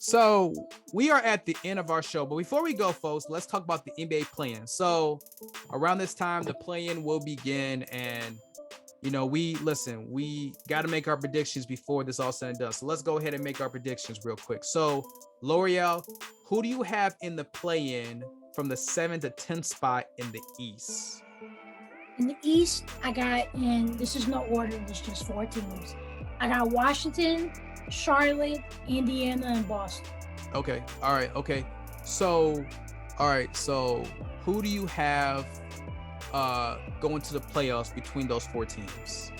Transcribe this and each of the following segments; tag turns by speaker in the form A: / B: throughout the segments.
A: So we are at the end of our show, but before we go, folks, let's talk about the NBA play-in. So around this time, the play-in will begin, and we got to make our predictions before this all said and done. So let's go ahead and make our predictions real quick. So Loreal, who do you have in the play-in from the 7th to 10th spot in the East?
B: In the East, I got, and this is no order, it's just 4 teams. I got Washington, Charlotte, Indiana, and Boston.
A: Okay. All right. Okay. So, who do you have going to the playoffs between those 4 teams?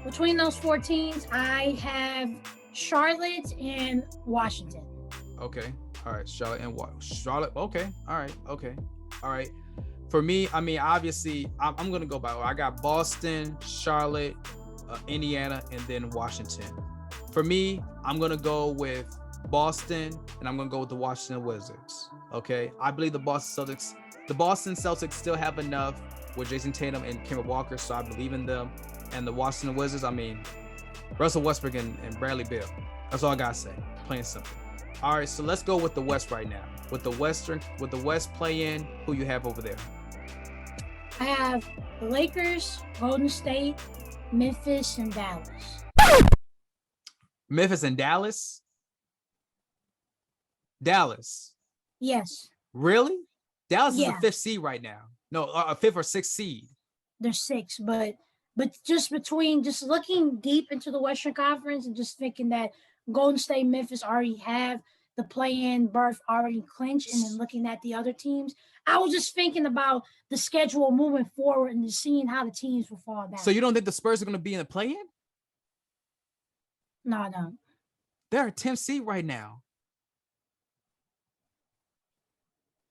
B: Between those 4 teams, I have Charlotte and Washington.
A: Okay. All right. Charlotte. Okay. All right. Okay. All right. For me, I mean, obviously, I'm going to go by, I got Boston, Charlotte, Indiana, and then Washington. For me, I'm going to go with Boston, and I'm going to go with the Washington Wizards. Okay. I believe the Boston Celtics still have enough with Jason Tatum and Kemba Walker, so I believe in them. And the Washington Wizards, I mean, Russell Westbrook and Bradley Beal. That's all I got to say. Plain and simple. All right, so let's go with the West right now. With the West play-in, who you have over there?
B: I have the Lakers, Golden State, Memphis, and Dallas.
A: Memphis and Dallas? Dallas?
B: Yes.
A: Really? Dallas is the 5th seed right now. No, a 5th or 6th seed.
B: They're 6, but just looking deep into the Western Conference and just thinking that Golden State, Memphis already have the play-in berth already clinched, and then looking at the other teams, I was just thinking about the schedule moving forward and just seeing how the teams will fall down.
A: So you don't think the Spurs are going to be in the play-in?
B: No, I don't.
A: They're a 10th seed right now.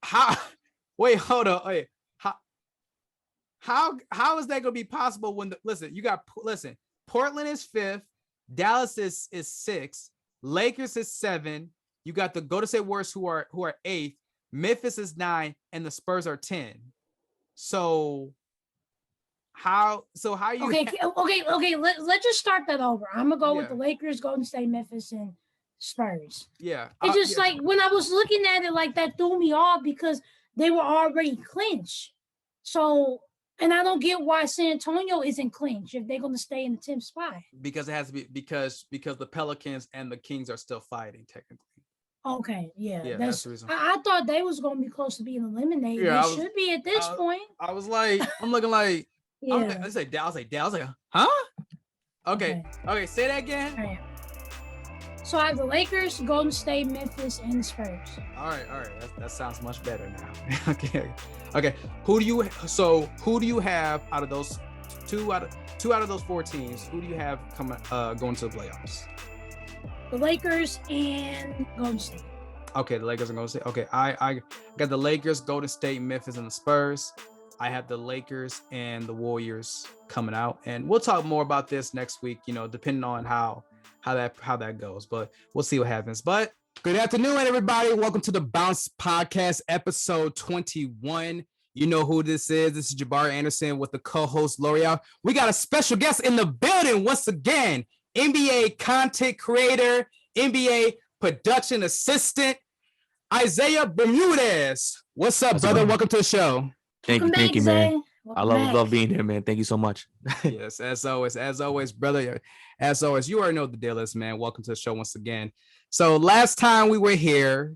A: How? Wait, hold on. Wait, how is that going to be possible when Portland is 5th, Dallas is 6th, Lakers is 7. You got the Golden State Warriors who are 8th, Memphis is 9, and the Spurs are 10. So how you
B: okay, let's just start that over. I'm gonna go with the Lakers, Golden State, Memphis, and Spurs.
A: Yeah.
B: It's just like when I was looking at it, like that threw me off because they were already clinched. So, and I don't get why San Antonio isn't clinched if they're going to stay in the 10th spot.
A: Because it has to be because the Pelicans and the Kings are still fighting technically.
B: Okay, that's the reason. I thought they was going to be close to being eliminated. Yeah, they should be at this point.
A: I was like, I'm looking like, I was like, huh? Okay, say that again.
B: All right. So I have the Lakers, Golden State, Memphis, and the Spurs.
A: All right. That sounds much better now. Okay. Who do you have out of those two out of those 4 teams? Who do you have going to the playoffs?
B: The Lakers and Golden State.
A: Okay, the Lakers and Golden State. Okay, I got the Lakers, Golden State, Memphis, and the Spurs. I have the Lakers and the Warriors coming out, and we'll talk more about this next week. Depending on how that goes, but we'll see what happens. But good afternoon, everybody. Welcome to the Bounce Podcast, episode 21. You know who this is. This is Jabari Anderson with the co-host Loreal. We got a special guest in the building once again. NBA content creator, NBA production assistant, Isaiah Bermudez. What's up, brother? Welcome to the show.
C: Thank you, man. I love being here, man. Thank you so much.
A: Yes, as always, brother. As always, you already know the deal is, man. Welcome to the show once again. So last time we were here,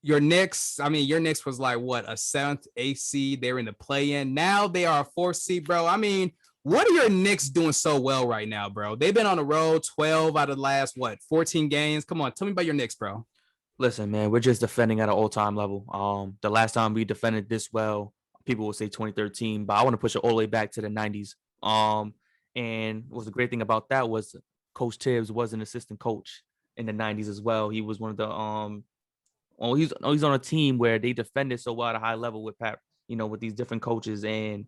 A: your Knicks was like what, a 7th, 8th seed. They were in the play-in. Now they are a 4th seed, bro. I mean, what are your Knicks doing so well right now, bro? They've been on the road 12 out of the last 14 games. Come on, tell me about your Knicks, bro.
C: Listen, man, we're just defending at an all-time level. The last time we defended this well, people will say 2013, but I want to push it all the way back to the 90s. And what was the great thing about that was Coach Tibbs was an assistant coach in the 90s as well. He was one of the he's on a team where they defended so well at a high level with with these different coaches, and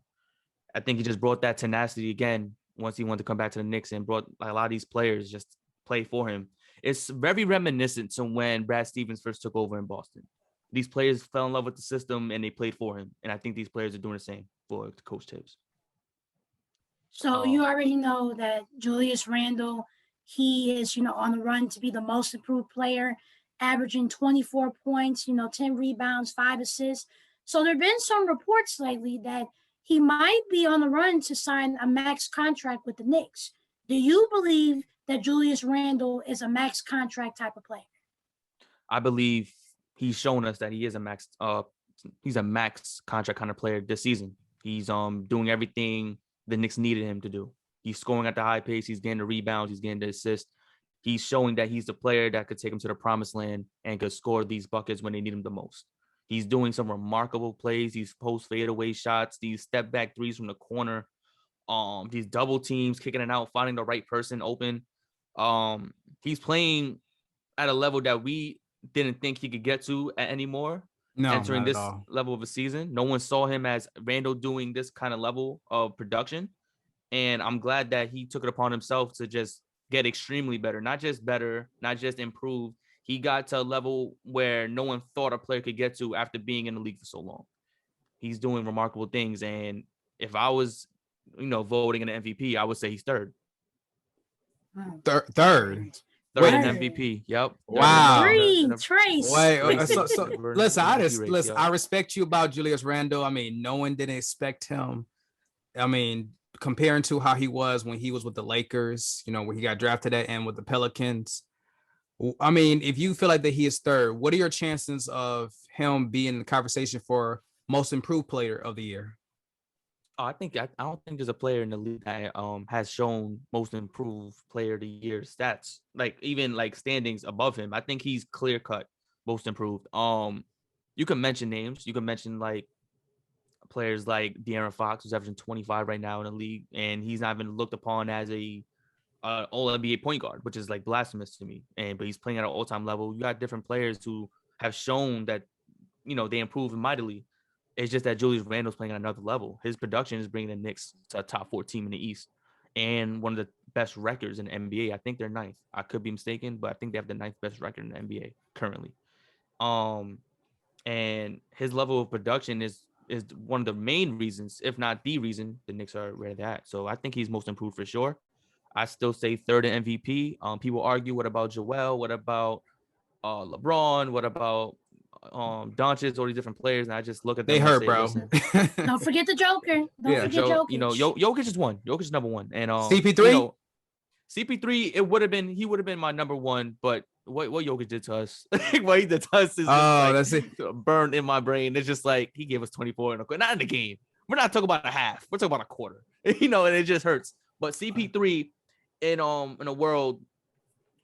C: I think he just brought that tenacity again once he wanted to come back to the Knicks and brought a lot of these players just play for him. It's very reminiscent to when Brad Stevens first took over in Boston. These players fell in love with the system and they played for him. And I think these players are doing the same for Coach Tibbs.
B: So you already know that Julius Randle, he is, on the run to be the most improved player averaging 24 points, 10 rebounds, 5 assists. So there have been some reports lately that he might be on the run to sign a max contract with the Knicks. Do you believe that Julius Randle is a max contract type of player?
C: I believe he's shown us that he is he's a max contract kind of player this season. He's doing everything the Knicks needed him to do. He's scoring at the high pace. He's getting the rebounds. He's getting the assists. He's showing that he's the player that could take him to the promised land and could score these buckets when they need him the most. He's doing some remarkable plays, these post fadeaway shots, these step back threes from the corner, these double teams, kicking it out, finding the right person open. He's playing at a level that we didn't think he could get to anymore. Entering this level of a season. No one saw him as Randle doing this kind of level of production. And I'm glad that he took it upon himself to just get extremely better, not just improve. He got to a level where no one thought a player could get to after being in the league for so long. He's doing remarkable things. And if I was, voting an MVP, I would say he's third.
A: Third
C: in MVP. Yep.
A: Wow.
B: Trace.
A: Wait, so listen, I respect you about Julius Randle. I mean, no one didn't expect him. I mean, comparing to how he was when he was with the Lakers, when he got drafted at and with the Pelicans. I mean, if you feel like that he is third, what are your chances of him being in the conversation for most improved player of the year?
C: I don't think there's a player in the league that has shown most improved player of the year stats, like even like standings above him. I think he's clear cut most improved. You can mention names. You can mention like players like De'Aaron Fox, who's averaging 25 right now in the league, and he's not even looked upon as a all NBA point guard, which is like blasphemous to me. But he's playing at an all-time level. You got different players who have shown that they improve mightily. It's just that Julius Randle's playing at another level. His production is bringing the Knicks to a top 4 team in the East and one of the best records in the NBA. I think they're 9th. I could be mistaken, but I think they have the 9th best record in the NBA currently. And his level of production is one of the main reasons, if not the reason, the Knicks are where they're at. So I think he's most improved for sure. I still say third in MVP. People argue, what about Joel? What about LeBron? What about Doncic, all these different players, and I just look at them.
A: They hurt, bro.
B: Don't forget the Joker. Don't forget Jokic.
C: Jokic is one. Jokic is number one, and
A: CP3.
C: CP3, he would have been my number one, but what Jokic did to us, what he did to us is
A: that's it.
C: Burned in my brain. It's just like he gave us 24 in a quarter, not in the game. We're not talking about a half. We're talking about a quarter. And it just hurts. But CP3, in a world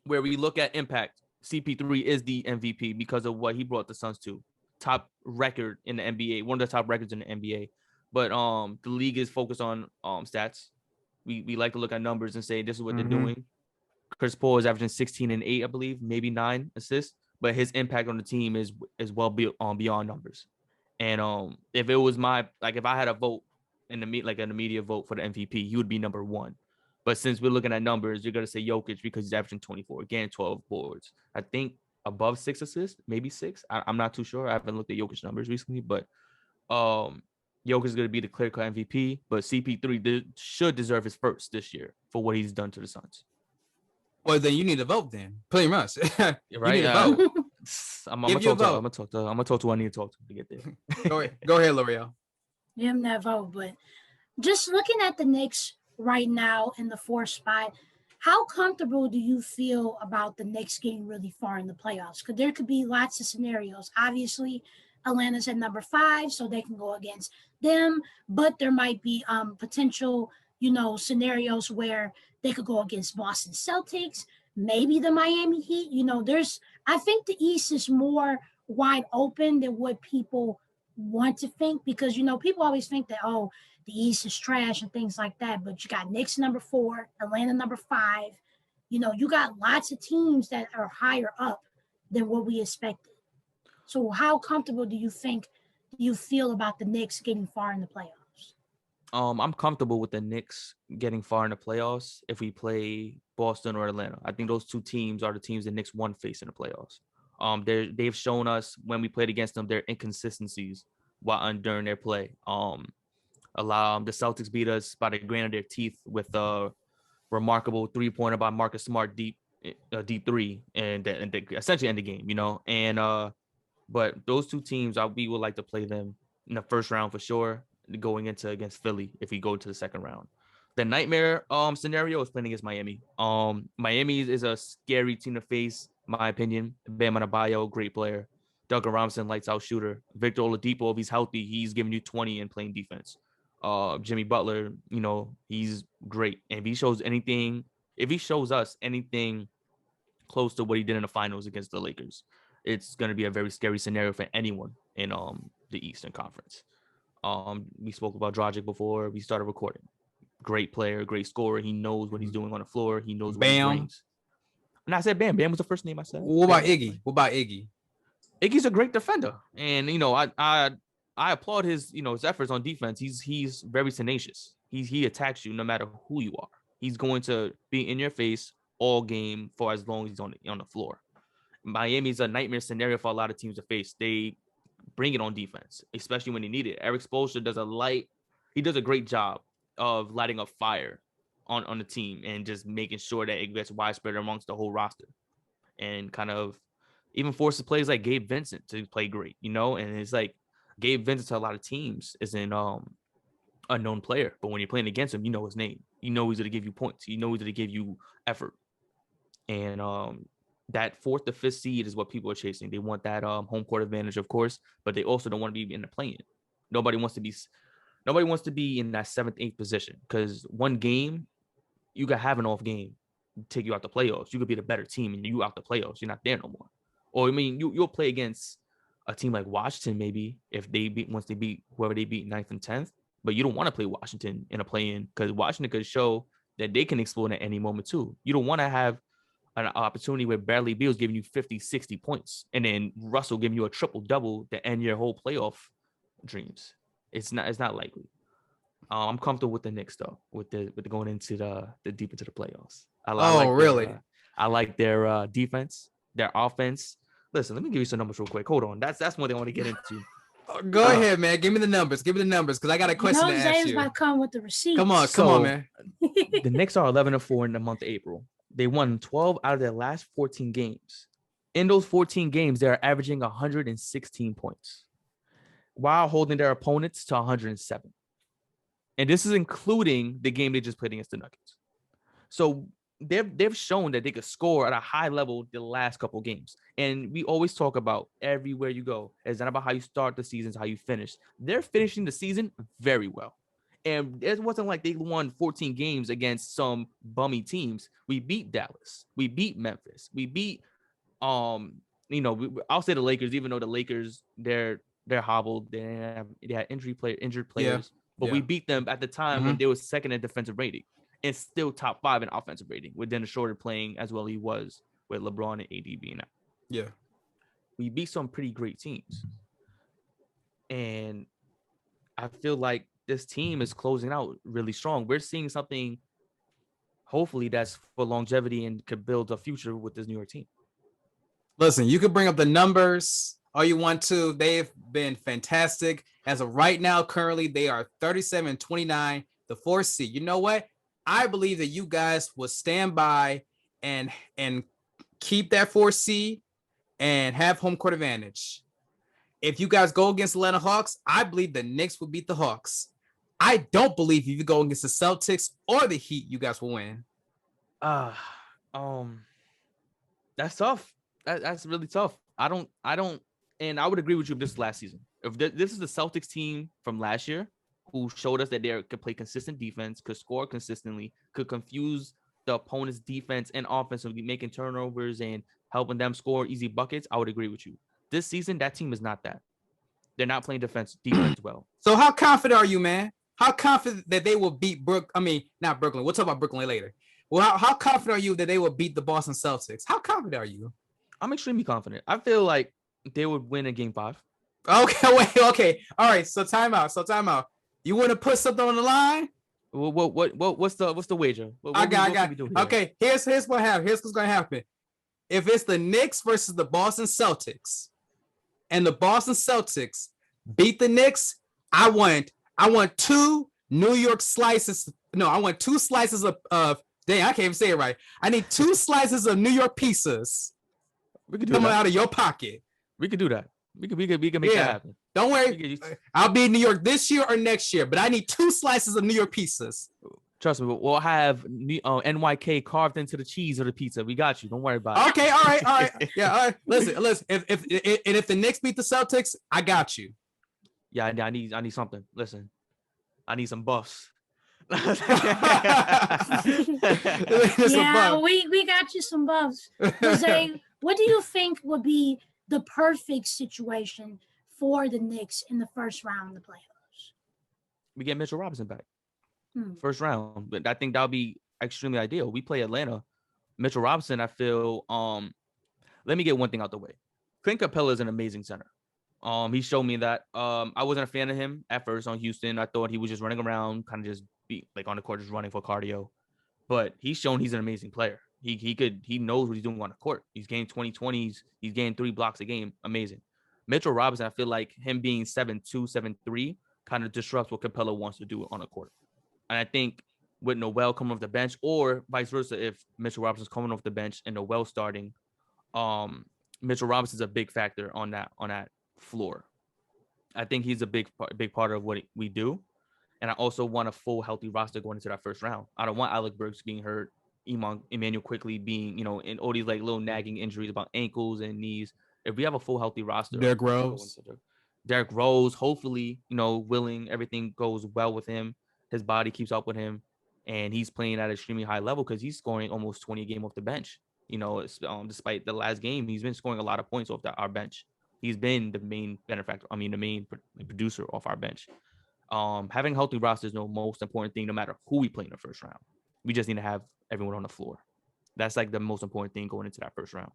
C: where we look at impact, CP3 is the MVP because of what he brought the Suns to. Top record in the NBA, one of the top records in the NBA. But the league is focused on stats. We like to look at numbers and say this is what they're doing. Chris Paul is averaging 16 and 8, I believe, maybe 9 assists, but his impact on the team is well beyond numbers. And if it was if I had a vote in the media vote for the MVP, he would be number one. But since we're looking at numbers, you're going to say Jokic because he's averaging 24, again, 12 boards. I think above 6 assists, maybe 6. I'm not too sure. I haven't looked at Jokic numbers recently, but Jokic is going to be the clear-cut MVP. But CP3 should deserve his first this year for what he's done to the Suns.
A: Well, then you need to vote then. Pretty much.
C: Right?
A: You need to vote.
C: I'm going to talk to who I need to talk to get there.
A: Go ahead, Loreal.
B: Give him that vote. But just looking at the Knicks right now in the 4th spot, how comfortable do you feel about the Knicks getting really far in the playoffs? Because there could be lots of scenarios. Obviously, Atlanta's at number 5, so they can go against them. But there might be potential, scenarios where they could go against Boston Celtics, maybe the Miami Heat. I think the East is more wide open than what people want to think because, people always think that, the East is trash and things like that. But you got Knicks number 4, Atlanta number 5. You got lots of teams that are higher up than what we expected. So how comfortable do you feel about the Knicks getting far in the playoffs?
C: I'm comfortable with the Knicks getting far in the playoffs if we play Boston or Atlanta. I think those two teams are the teams the Knicks won face in the playoffs. They've shown us when we played against them their inconsistencies during their play. The Celtics beat us by the grain of their teeth with a remarkable 3-pointer by Marcus Smart deep a deep three, and essentially end the game, and but those two teams, we would like to play them in the first round for sure, going into against Philly if we go to the second round. The nightmare scenario is playing against Miami. Miami is a scary team to face, in my opinion. Bam Adebayo, great player. Duncan Robinson, lights out shooter. Victor Oladipo, if he's healthy, he's giving you 20 and playing defense. Jimmy Butler, he's great. And if he shows us anything close to what he did in the finals against the Lakers, it's going to be a very scary scenario for anyone in the Eastern Conference. We spoke about Dragic before we started recording. Great player, great scorer. He knows what he's doing on the floor. He knows what he brings. And I said Bam. Bam was the first name I said.
A: What about Iggy?
C: Iggy's a great defender. And, I applaud his, his efforts on defense. He's very tenacious. He attacks you no matter who you are. He's going to be in your face all game for as long as he's on the floor. Miami's a nightmare scenario for a lot of teams to face. They bring it on defense, especially when they need it. Eric Spoelstra does a great job of lighting a fire on the team and just making sure that it gets widespread amongst the whole roster, and kind of even forces players like Gabe Vincent to play great, and it's like Gabe Vincent to a lot of teams is an unknown player, but when you're playing against him, you know his name, he's going to give you points, he's going to give you effort. And that 4th to 5th seed is what people are chasing. They want that home court advantage, of course, but they also don't want to be in the play-in. Nobody wants to be in that 7th, 8th position, because one game, you could have an off game, take you out the playoffs. You could be the better team and you out the playoffs. You're not there no more. Or you'll play against a team like Washington maybe once they beat whoever they beat 9th and 10th. But you don't want to play Washington in a play-in, because Washington could show that they can explode at any moment too. You don't want to have an opportunity where Bradley Beal's giving you 50, 60 points, and then Russell giving you a triple-double to end your whole playoff dreams. It's not likely. I'm comfortable with the Knicks though, with the going into the deep into the playoffs. I like their defense, their offense. Listen, let me give you some numbers real quick. Hold on, that's one thing I want to get into.
A: Go ahead, man. Give me the numbers, because I got a question to ask you.
B: Might come with the receipts.
A: Come on, man.
C: The Knicks are 11-4 in the month of April. They won 12 out of their last 14 games. In those 14 games, they are averaging 116 points, while holding their opponents to 107. And this is including the game they just played against the Nuggets. So they've shown that they could score at a high level the last couple games. And we always talk about everywhere you go, it's not about how you start the season, it's how you finish. They're finishing the season very well. And it wasn't like they won 14 games against some bummy teams. We beat Dallas. We beat Memphis. We beat, I'll say the Lakers, even though the Lakers, they're hobbled. They had injured players. Yeah. But we beat them at the time when they were second in defensive rating and still top 5 in offensive rating, with Dennis Schroeder playing as well he was with LeBron and AD being out.
A: Yeah.
C: We beat some pretty great teams. And I feel like this team is closing out really strong. We're seeing something, hopefully, that's for longevity and could build a future with this New York team.
A: Listen, you could bring up the numbers all you want to. They've been fantastic. As of right now, currently, they are 37-29, the 4th seed. You know what? I believe that you guys will stand by and keep that 4th seed and have home court advantage. If you guys go against the Atlanta Hawks, I believe the Knicks will beat the Hawks. I don't believe if you go against the Celtics or the Heat, you guys will win.
C: That's tough. That's really tough. I don't, and I would agree with you if this is last season. If this is the Celtics team from last year, who showed us that they could play consistent defense, could score consistently, could confuse the opponent's defense and offense, and making turnovers and helping them score easy buckets, I would agree with you. This season, that team is not that. They're not playing defense well.
A: So how confident are you, man? How confident that they will beat not Brooklyn. We'll talk about Brooklyn later. Well, how confident are you that they will beat the Boston Celtics? How confident are you?
C: I'm extremely confident. I feel like they would win in Game 5.
A: Okay. All right. So time out. You want to put something on the line?
C: What's the wager?
A: I got. Okay. Here's what happens. Here's what's gonna happen. If it's the Knicks versus the Boston Celtics, and the Boston Celtics beat the Knicks, I want 2 New York slices. No, I want 2 slices of Dang, I can't even say it right. I need 2 slices of New York pizzas.
C: We could do
A: coming
C: that.
A: out of your pocket.
C: We could do that. We could make that happen.
A: Don't worry. I'll be in New York this year or next year, but I need 2 slices of New York pizzas.
C: Trust me, we'll have NYK carved into the cheese of the pizza. We got you. Don't worry about it.
A: Okay, all right. Yeah, all right. Listen. If the Knicks beat the Celtics, I got you.
C: Yeah, I need something. Listen, I need some buffs.
B: Yeah, we got you some buffs. Jose, what do you think would be the perfect situation for the Knicks in the first round of the playoffs?
C: We get Mitchell Robinson back. First round. But I think that would be extremely ideal. We play Atlanta. Mitchell Robinson, I feel, let me get one thing out the way. Clint Capella is an amazing center. He showed me that. I wasn't a fan of him at first on Houston. I thought he was just running around, kind of just be like on the court, just running for cardio. But he's shown he's an amazing player. He knows what he's doing on the court. He's getting 20-20s. He's getting 3 blocks a game. Amazing. Mitchell Robinson, I feel like him being 7'2", 7'3", kind of disrupts what Capella wants to do on the court. And I think with Noel coming off the bench, or vice versa, if Mitchell Robinson's coming off the bench and Noel starting, Mitchell Robinson's a big factor on that floor. I think he's a big part of what we do. And I also want a full healthy roster going into that first round. I don't want Alec Burks being hurt, Emmanuel quickly being, in all these like little nagging injuries about ankles and knees. If we have a full healthy roster,
A: Derrick Rose,
C: hopefully, willing, everything goes well with him. His body keeps up with him, and he's playing at an extremely high level because he's scoring almost 20 a game off the bench. Despite the last game, he's been scoring a lot of points off our bench. He's been the main benefactor. The main producer off our bench. Having a healthy roster is the most important thing, no matter who we play in the first round. We just need to have everyone on the floor. That's like the most important thing going into that first round.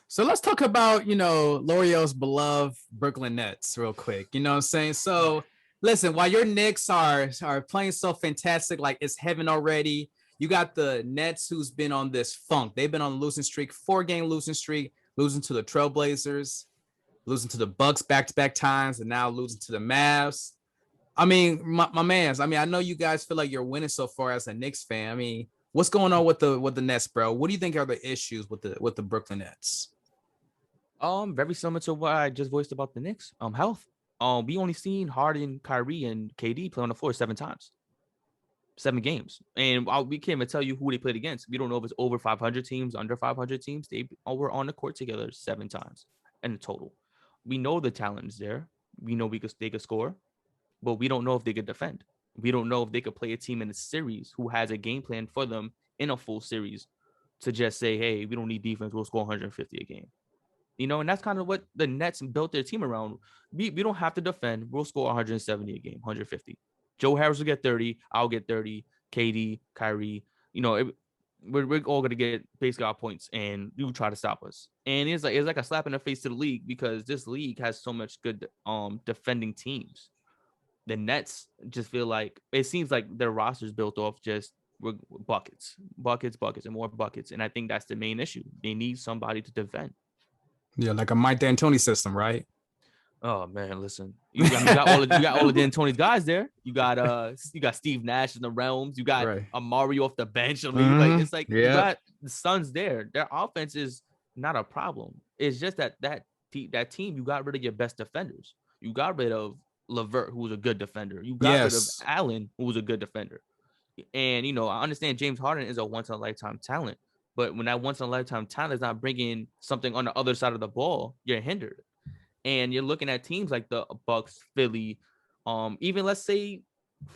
A: So let's talk about, Loreal's beloved Brooklyn Nets real quick. You know what I'm saying? So listen, while your Knicks are playing so fantastic, like it's heaven already, you got the Nets who's been on this funk. They've been on a losing streak, 4-game losing streak, losing to the Trailblazers, losing to the Bucks back-to-back times, and now losing to the Mavs. My mans, I know you guys feel like you're winning so far as a Knicks fan. What's going on with the Nets, bro? What do you think are the issues with the Brooklyn Nets?
C: Very similar to what I just voiced about the Knicks. Health. We only seen Harden, Kyrie, and KD play on the floor 7 times, 7 games, and we can't even tell you who they played against. We don't know if it's over 500 teams, under 500 teams. They were on the court together 7 times in total. We know the talent is there. We know they could score, but we don't know if they could defend. We don't know if they could play a team in a series who has a game plan for them in a full series to just say, hey, we don't need defense. We'll score 150 a game. And that's kind of what the Nets built their team around. We don't have to defend. We'll score 170 a game, 150. Joe Harris will get 30. I'll get 30. KD, Kyrie. We're all going to get basically our points, and you try to stop us. And it's like a slap in the face to the league because this league has so much good defending teams. The Nets just feel like it seems like their roster's built off just buckets, and more buckets. And I think that's the main issue. They need somebody to defend.
A: Yeah, like a Mike D'Antoni system, right?
C: Oh man, listen. You got all of D'Antoni's guys there. You got Steve Nash in the realms. You got a Mario off the bench. Like it's like you got the Suns there. Their offense is not a problem. It's just that team, you got rid of your best defenders. You got rid of LeVert, who was a good defender. You got rid of Allen, who was a good defender. And I understand James Harden is a once in a lifetime talent. But when that once-in-a-lifetime talent is not bringing something on the other side of the ball, you're hindered. And you're looking at teams like the Bucks, Philly, even let's say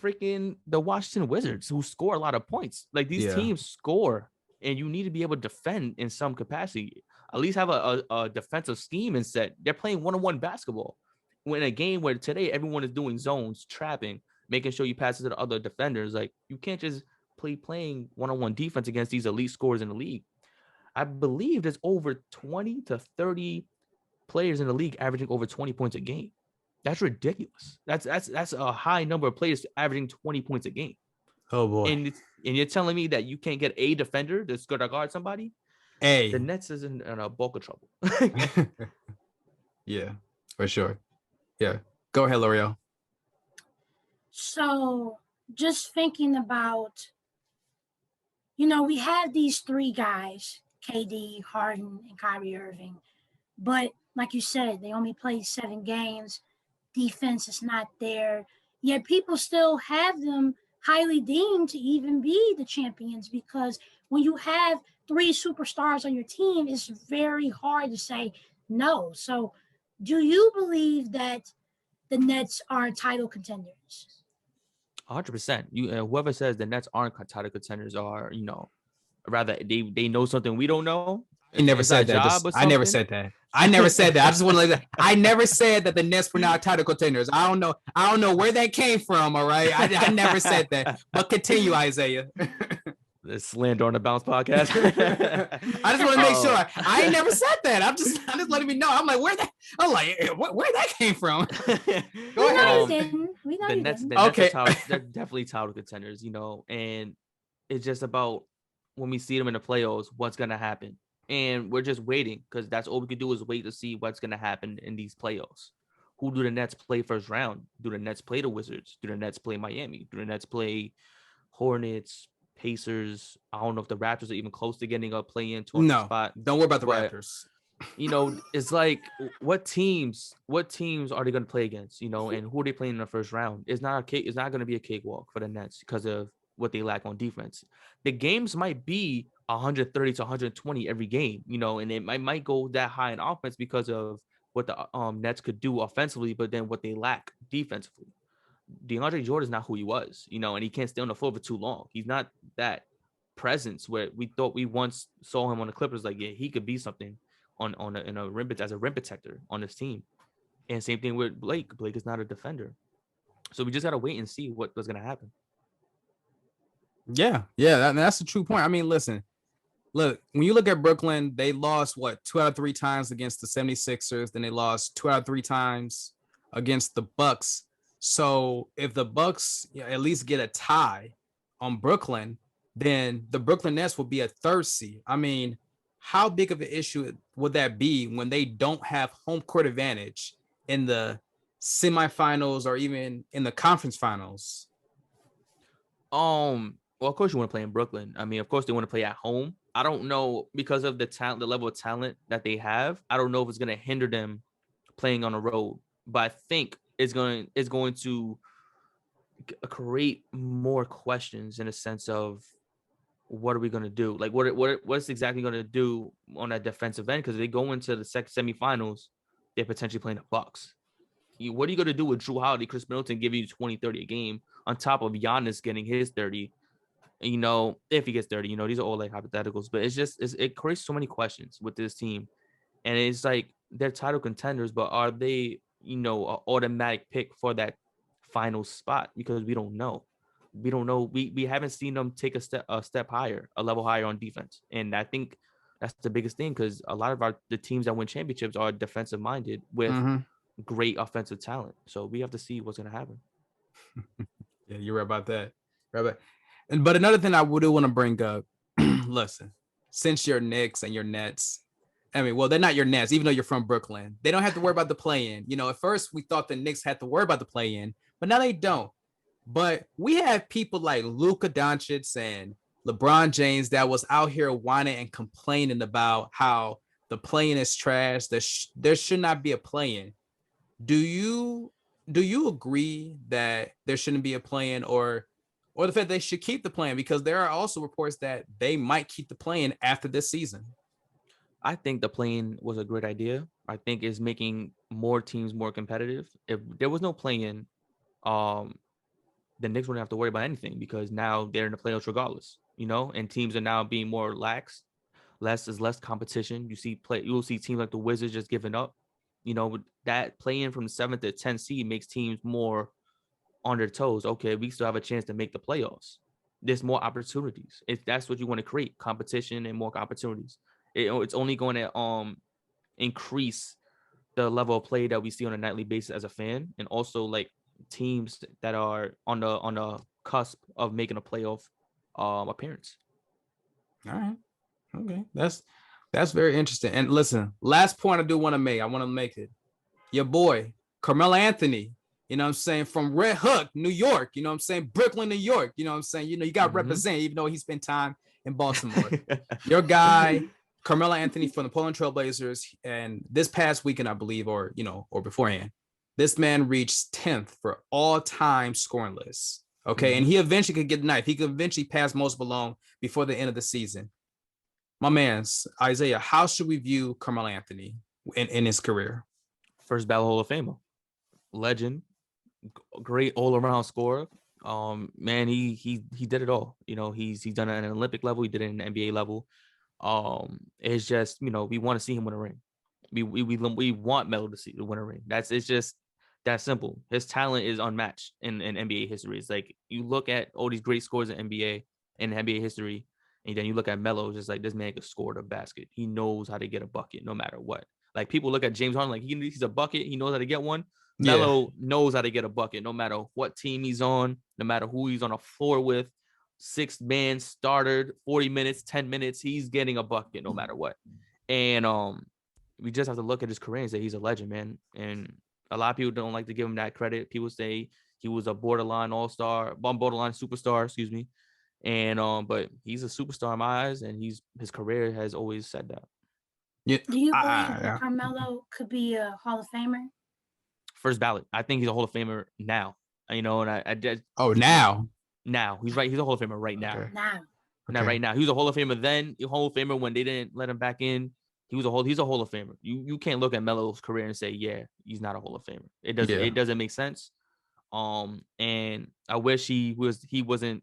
C: freaking the Washington Wizards, who score a lot of points. Like these teams score, and you need to be able to defend in some capacity. At least have a defensive scheme and set. They're playing one-on-one basketball. When a game where today everyone is doing zones, trapping, making sure you pass it to the other defenders, like you can't just playing one-on-one defense against these elite scorers in the league. I believe there's over 20 to 30 players in the league averaging over 20 points a game. That's ridiculous. That's a high number of players averaging 20 points a game.
A: Oh boy.
C: And you're telling me that you can't get a defender that's going to guard somebody? The Nets is in a bulk of trouble.
A: Yeah, for sure. Yeah. Go ahead, Loreal.
B: So just thinking about we have these three guys, KD, Harden, and Kyrie Irving. But like you said, they only played 7 games. Defense is not there. Yet people still have them highly deemed to even be the champions, because when you have 3 superstars on your team, it's very hard to say no. So do you believe that the Nets are title contenders?
C: 100%. Whoever says the Nets aren't title contenders are, rather they know something we don't know.
A: I never said that. I never said that. I never said that. I just want to like that. I never said that the Nets were not title contenders. I don't know where that came from. All right. I never said that. But continue, Isaiah.
C: The Slander on the Bounce podcast.
A: I just want to make sure. I ain't never said that. I'm just letting me know. I'm like, where that came from? Go ahead.
C: The Nets okay. They're definitely title contenders, and it's just about when we see them in the playoffs, what's gonna happen. And we're just waiting, because that's all we can do is wait to see what's gonna happen in these playoffs. Who do the Nets play first round? Do the Nets play the Wizards? Do the Nets play Miami? Do the Nets play Hornets? Pacers? I don't know if the Raptors are even close to getting a play-in spot.
A: Don't worry about the Raptors.
C: It's like what teams are they going to play against? And who are they playing in the first round? It's not going to be a cakewalk for the Nets because of what they lack on defense. The games might be 130 to 120 every game, and it might go that high in offense because of what the Nets could do offensively, but then what they lack defensively. DeAndre Jordan's not who he was, and he can't stay on the floor for too long. He's not that presence where we thought we once saw him on the Clippers. Like, yeah, he could be something in a rim as a rim protector on this team. And same thing with Blake. Blake is not a defender, so we just gotta wait and see what's gonna happen.
A: Yeah, that's a true point. I mean, listen, look, when you look at Brooklyn, they lost 2 out of 3 times against the 76ers. Then they lost 2 out of 3 times against the Bucks. So if the Bucks at least get a tie on Brooklyn, then the Brooklyn Nets will be a 3rd seed. I mean, how big of an issue would that be when they don't have home court advantage in the semifinals or even in the conference finals?
C: Well, of course you want to play in Brooklyn. I mean, of course they want to play at home. I don't know, because of the talent, the level of talent that they have, I don't know if it's going to hinder them playing on the road. But I think it's going to create more questions in a sense of what are we going to do? Like, what's exactly going to do on that defensive end? Because they go into the second semifinals, they're potentially playing the Bucks. What are you going to do with Drew Holiday, Chris Middleton giving you 20, 30 a game on top of Giannis getting his 30? If he gets 30, these are all like hypotheticals, but it creates so many questions with this team. And it's like they're title contenders, but are they, an automatic pick for that final spot? Because we don't know. We haven't seen them take a step higher, a level higher on defense. And I think that's the biggest thing, because a lot of the teams that win championships are defensive minded with great offensive talent. So we have to see what's going to happen.
A: Yeah, you're right about that. But another thing I would want to bring up, listen, since your Knicks and your Nets, I mean, well, they're not your Nets, even though you're from Brooklyn. They don't have to worry about the play-in. At first we thought the Knicks had to worry about the play-in, but now they don't. But we have people like Luka Doncic and LeBron James that was out here whining and complaining about how the play-in is trash. There should not be a play-in. Do you agree that there shouldn't be a play-in, or the fact they should keep the play-in? Because there are also reports that they might keep the play-in after this season.
C: I think the play-in was a great idea. I think it's making more teams more competitive. If there was no play-in, the Knicks wouldn't have to worry about anything, because now they're in the playoffs regardless, and teams are now being more lax. Less competition. You will see teams like the Wizards just giving up. That play-in from the 7th to 10th seed makes teams more on their toes. Okay, we still have a chance to make the playoffs. There's more opportunities. If that's what you want to create, competition and more opportunities. It's only going to increase the level of play that we see on a nightly basis as a fan, and also like teams that are on the cusp of making a playoff appearance.
A: All right, okay, that's very interesting. And listen, last point I do want to make. I want to make it. Your boy Carmelo Anthony You know what I'm saying? From Red Hook, New York. You know what I'm saying? Brooklyn, New York. You know what I'm saying? You got to represent, even though he spent time in Baltimore. Your guy, Carmelo Anthony from the Portland Trailblazers. And this past weekend, I believe, or beforehand, this man reached 10th for all-time scoring lists. Okay. And he eventually could get the knife. He could eventually pass Moses Malone before the end of the season. My man's Isaiah, how should we view Carmelo Anthony in his career?
C: First ballot Hall of Famer, legend, great all-around scorer. Man, he did it all. He's done it at an Olympic level. He did it at an NBA level. It's just, we want to see him win a ring. We want Melo to win a ring. It's just that simple. His talent is unmatched in NBA history. It's like you look at all these great scores in NBA history, and then you look at Melo, just like this man could score the basket. He knows how to get a bucket no matter what. Like people look at James Harden like he's a bucket. He knows how to get one. Melo knows how to get a bucket no matter what team he's on, no matter who he's on a floor with. 6-man starter, 40 minutes, 10 minutes. He's getting a bucket no matter what. And we just have to look at his career and say he's a legend, man. And a lot of people don't like to give him that credit. People say he was a borderline superstar, excuse me. And but he's a superstar in my eyes, and his career has always said that.
B: Yeah. Do you believe that Carmelo could be a Hall of Famer?
C: First ballot. I think he's a Hall of Famer now. And I just now he's right. He's a Hall of Famer right now.
B: Okay.
C: Not right now. He was a Hall of Famer then. A Hall of Famer when they didn't let him back in. He's a Hall of Famer. You can't look at Melo's career and say, yeah, he's not a Hall of Famer. It doesn't make sense. And I wish he wasn't.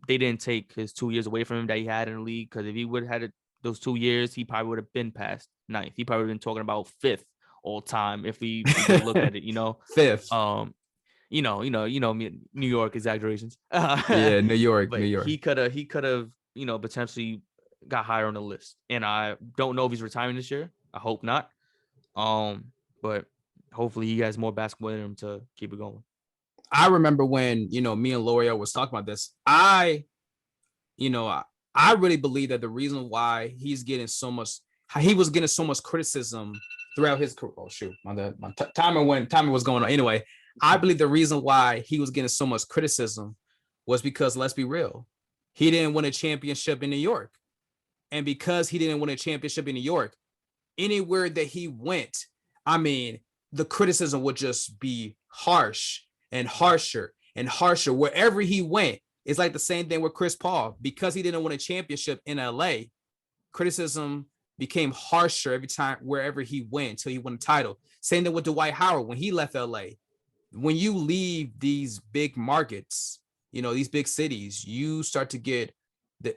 C: They didn't take his 2 years away from him that he had in the league, because if he would have had those 2 years, he probably would have been past 9th. He probably would have been talking about 5th all time if we look at it.
A: 5th.
C: New York exaggerations.
A: New York.
C: He could have, potentially got higher on the list. And I don't know if he's retiring this year. I hope not. But hopefully he has more basketball in him to keep it going.
A: I remember when, me and Loreal was talking about this. I really believe that the reason why he was getting so much criticism throughout his career. Oh shoot, my timer was going on. Anyway, I believe the reason why he was getting so much criticism was because, let's be real, he didn't win a championship in New York. And because he didn't win a championship in New York, anywhere that he went, the criticism would just be harsh and harsher and harsher. Wherever he went, it's like the same thing with Chris Paul. Because he didn't win a championship in LA, criticism became harsher every time wherever he went until he won a title. Same thing with Dwight Howard when he left LA. When you leave these big markets, these big cities, you start to get the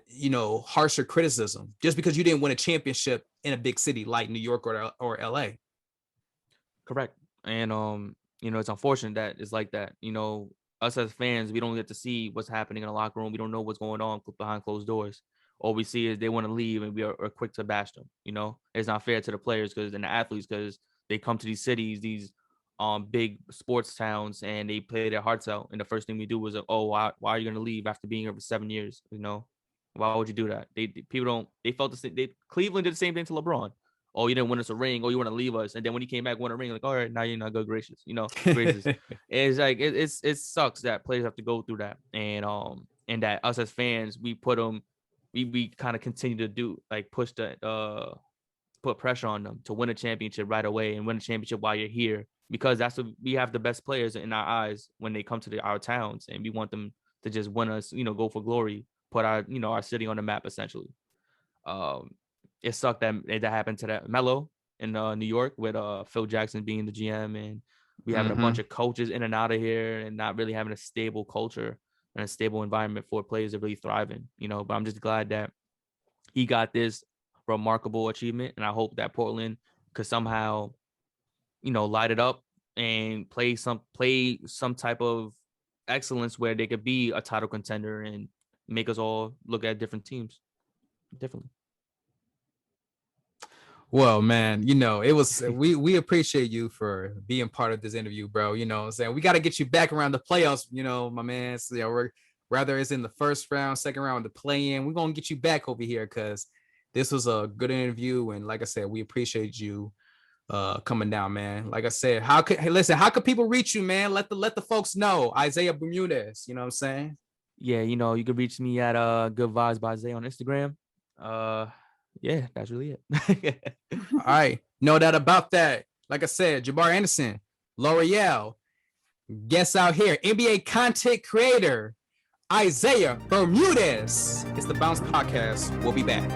A: harsher criticism just because you didn't win a championship in a big city like New York or LA.
C: Correct. And it's unfortunate that it's like that. Us as fans, we don't get to see what's happening in the locker room. We don't know what's going on behind closed doors. All we see is they want to leave, and we are quick to bash them. It's not fair to the players and the athletes, because they come to these cities, these big sports towns, and they play their hearts out. And the first thing we do is, why are you going to leave after being here for 7 years? Why would you do that? They felt the same. Cleveland did the same thing to LeBron. Oh, you didn't win us a ring. Oh, you want to leave us. And then when he came back, won a ring, like, all right, now you're not good gracious. Gracious. It's like, it sucks that players have to go through that. And that us as fans, we put them, we kind of continue to do, like, put pressure on them to win a championship right away and win a championship while you're here, because that's what we have, the best players in our eyes when they come to our towns, and we want them to just win us, go for glory, put our city on the map, essentially. It sucked that happened to that Melo in New York with Phil Jackson being the GM, and we having a bunch of coaches in and out of here, and not really having a stable culture and a stable environment for players to really thrive in. But I'm just glad that he got this remarkable achievement, and I hope that Portland could somehow, light it up and play some type of excellence where they could be a title contender and make us all look at different teams differently.
A: Well, man, it was we appreciate you for being part of this interview, bro. I'm saying we got to get you back around the playoffs, my man. So, whether it's in the first round, second round, the play-in, we're gonna get you back over here because this was a good interview, and like I said, we appreciate you coming down, man. Like I said, how could people reach you, man? Let the folks know. Isaiah Bermudez, you know what I'm saying?
C: Yeah, you know, you can reach me at Good Vibes by Isaiah on Instagram. Yeah, that's really it.
A: All right. No doubt about that. Like I said, Jabari Anderson, Loreal, guest out here, NBA content creator, Isaiah Bermudez. It's the Bounce Podcast. We'll be back.